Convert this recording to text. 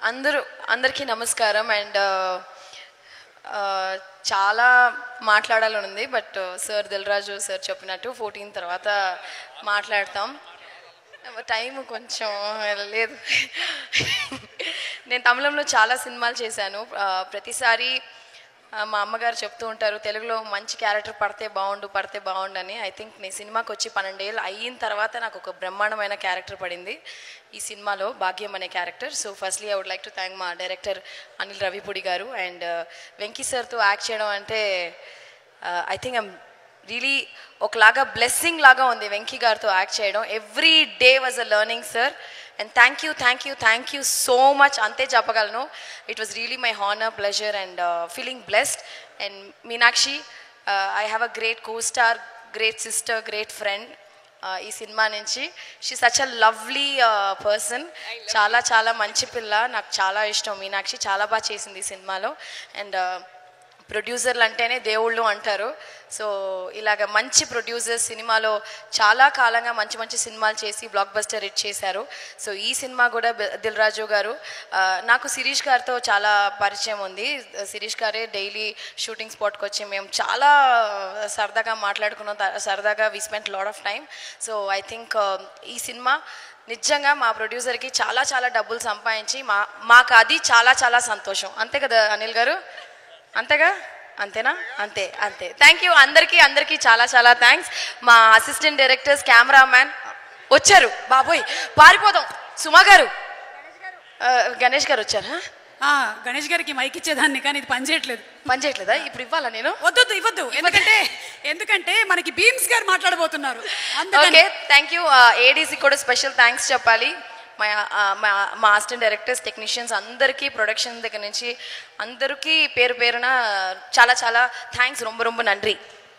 అందరికీ నమస్కారం. అండ్ చాలా మాట్లాడాలని ఉంది, బట్ సార్ దిల్రాజు సార్ చెప్పినట్టు 14 తర్వాత మాట్లాడతాం. టైం కొంచెం లేదు. నేను తమిళంలో చాలా సినిమాలు చేశాను. ప్రతిసారి మా అమ్మగారు చెప్తూ ఉంటారు, తెలుగులో మంచి క్యారెక్టర్ పడితే బాగుండు అని. ఐ థింక్ నేను సినిమాకి వచ్చి 12 ఏళ్ళు అయిన తర్వాత నాకు ఒక బ్రహ్మాండమైన క్యారెక్టర్ పడింది ఈ సినిమాలో, భాగ్యం అనే character. So firstly I would like to thank మా డైరెక్టర్ అనిల్ రవిపూడి గారు. అండ్ వెంకీ సార్తో యాక్ట్ చేయడం అంటే ఐ థింక్ ఐమ్ రియలీ ఒకలాగా బ్లెస్సింగ్ లాగా ఉంది వెంకీ గారితో యాక్ట్ చేయడం. Every day was a learning sir. And thank you so much. Ante చెప్పగలను. It was really my honor, pleasure and feeling blessed. And Meenakshi, I have a great co-star, great sister, great friend. ఈ cinema నుంచి she such a lovely person. చాలా మంచి పిల్ల. నాకు చాలా ఇష్టం మీనాక్షి. చాలా బాగా చేసింది ఈ సినిమాలో. అండ్ ప్రొడ్యూసర్లు అంటేనే దేవుళ్ళు అంటారు. సో ఇలాగ మంచి ప్రొడ్యూసర్స్ సినిమాలో చాలా కాలంగా మంచి సినిమాలు చేసి బ్లాక్ బస్టర్ హిట్ చేశారు. సో ఈ సినిమా కూడా దిల్రాజు గారు, నాకు శిరీష్ గారితో చాలా పరిచయం ఉంది. శిరీష్ గారే డైలీ షూటింగ్ స్పాట్కి వచ్చి మేము చాలా సరదాగా మాట్లాడుకున్నాం. సరదాగా we spent lot of time. So I think ఈ సినిమా నిజంగా మా ప్రొడ్యూసర్కి చాలా డబ్బులు సంపాదించి మాకు అది చాలా సంతోషం. అంతే కదా అనిల్ గారు? అంతేనా? అంతే. థ్యాంక్ యూ అందరికీ చాలా థ్యాంక్స్. మా అసిస్టెంట్ డైరెక్టర్స్, కెమెరామ్యాన్ వచ్చారు. బాబోయ్ పారిపోదాం. సుమా గారు, గణేష్ గారు వచ్చారా? గణేష్ గారికి మైక్ ఇచ్చేదాన్ని, కానీ ఇది పనిచేయట్లేదా? ఇప్పుడు ఇవ్వాలా నేను? ఇవ్వద్దు. ఎందుకంటే మనకి బీమ్స్ గారు మాట్లాడబోతున్నారు. Okay, thank you. ఏడీసీ కూడా స్పెషల్ థ్యాంక్స్ చెప్పాలి. మా అసిస్టెంట్ డైరెక్టర్స్, టెక్నీషియన్స్ అందరికీ, ప్రొడక్షన్ దగ్గర నుంచి అందరికీ పేరున చాలా థ్యాంక్స్. ரொம்ப நன்றி.